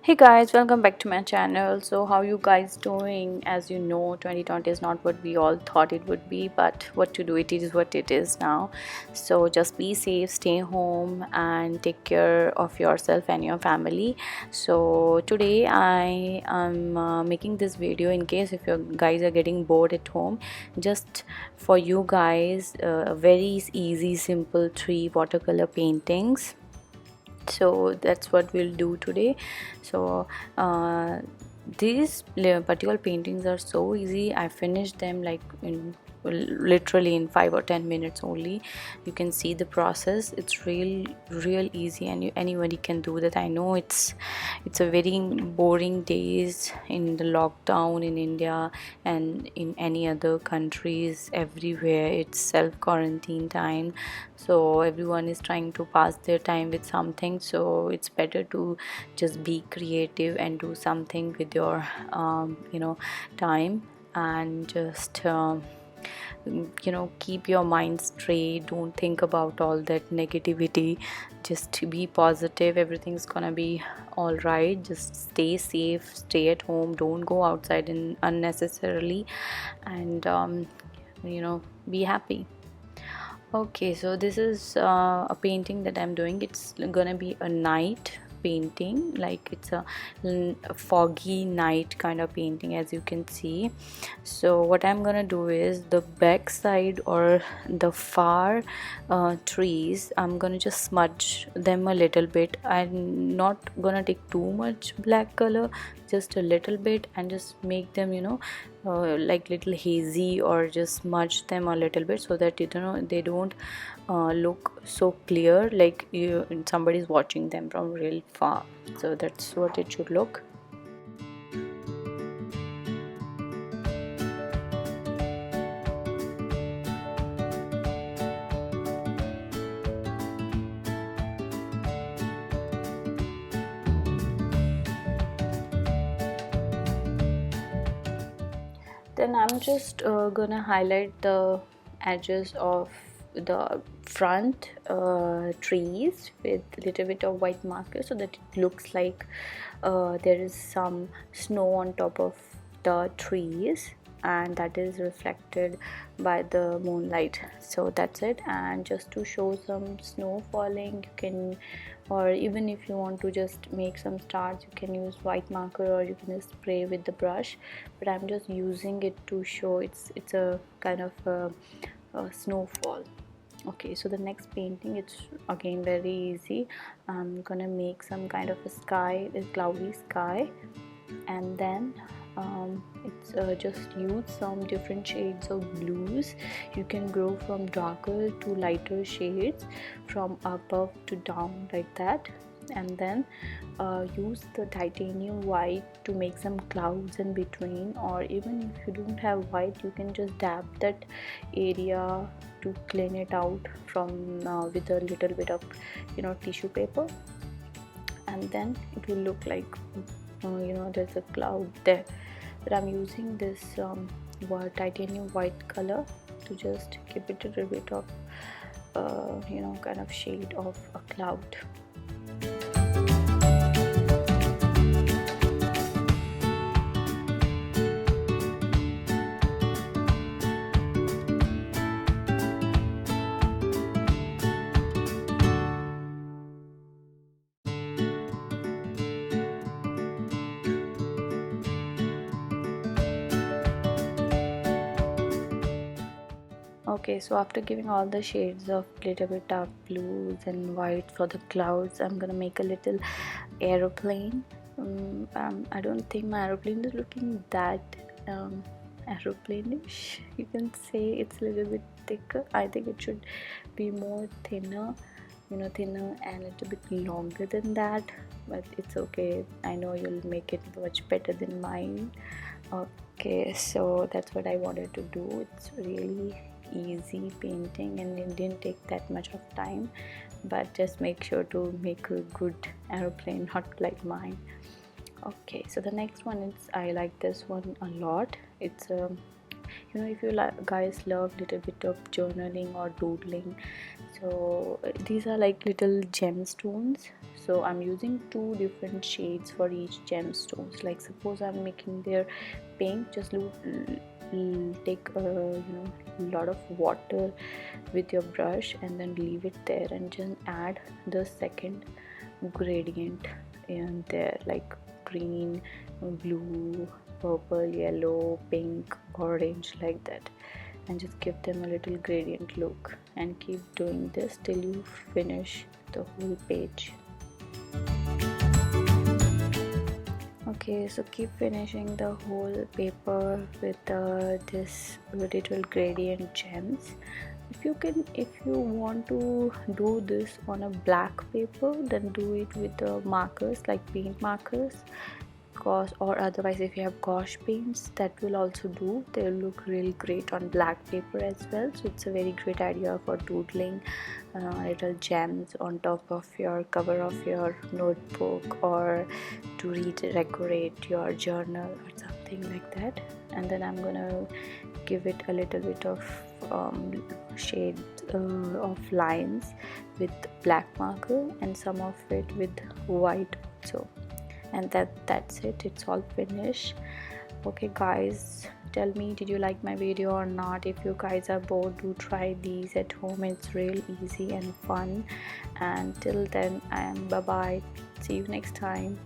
Hey guys, welcome back to my channel. So how you guys doing? As you know, 2020 is not what we all thought it would be, but what to do, it is what it is now. So just be safe, stay home and take care of yourself and your family. So today I am making this video in case if you guys are getting bored at home, just for you guys, very easy simple 3 watercolor paintings. So that's what we'll do today. So these particular paintings are so easy. I finished them like in literally in 5 or 10 minutes only. You can see the process. It's real easy, and anybody can do that. I know it's a very boring days in the lockdown in India and in any other countries. Everywhere it's self quarantine time, so everyone is trying to pass their time with something. So it's better to just be creative and do something with your time, and just keep your mind straight. Don't think about all that negativity. Just be positive. Everything's gonna be all right. Just stay safe, stay at home, don't go outside unnecessarily, and be happy. Okay, so this is a painting that I'm doing. It's gonna be a night painting, like it's a foggy night kind of painting, as you can see. So what I'm gonna do is the back side or the far trees, I'm gonna just smudge them a little bit. I'm not gonna take too much black color, just a little bit, and just make them like little hazy, or just smudge them a little bit so that they don't look so clear, like somebody's watching them from real far. So that's what it should look. Then I'm just gonna highlight the edges of the front trees with a little bit of white marker, so that it looks like there is some snow on top of the trees, and that is reflected by the moonlight. So that's it. And just to show some snow falling, you can, or even if you want to just make some stars, you can use white marker, or you can just spray with the brush. But I'm just using it to show it's a kind of a snowfall. Okay, so the next painting, it's again very easy. I'm gonna make some kind of a sky, a cloudy sky, and then it's just use some different shades of blues. You can go from darker to lighter shades, from above to down, like that. And then use the titanium white to make some clouds in between, or even if you don't have white, you can just dab that area to clean it out from with a little bit of tissue paper, and then it will look like there's a cloud there. But I'm using this titanium white color to just give it a little bit of kind of shade of a cloud. Okay, so after giving all the shades of little bit dark blues and white for the clouds, I'm gonna make a little aeroplane. I don't think my aeroplane is looking that aeroplane-ish. You can say it's a little bit thicker. I think it should be more thinner, thinner and a little bit longer than that. But it's okay. I know you'll make it much better than mine. Okay, so that's what I wanted to do. It's really easy painting and it didn't take that much of time, but just make sure to make a good aeroplane, not like mine. Okay, so the next one is, I like this one a lot. It's a you know, if you guys love little bit of journaling or doodling, so these are like little gemstones. So I'm using 2 different shades for each gemstones. Like suppose I'm making their pink, just take a lot of water with your brush and then leave it there and just add the second gradient in there, like green, blue, purple, yellow, pink, orange, like that, and just give them a little gradient look, and keep doing this till you finish the whole page. Okay, so keep finishing the whole paper with this little gradient gems. If you want to do this on a black paper, then do it with the markers, like paint markers, or otherwise if you have gouache paints, that will also do. They will look really great on black paper as well. So it's a very great idea for doodling little gems on top of your cover of your notebook, or to redecorate your journal or something like that. And then I'm gonna give it a little bit of shade of lines with black marker, and some of it with white also. And that's it, it's all finished. Okay guys, tell me, did you like my video or not? If you guys are bored, do try these at home. It's real easy and fun. And till then, I am bye bye, see you next time.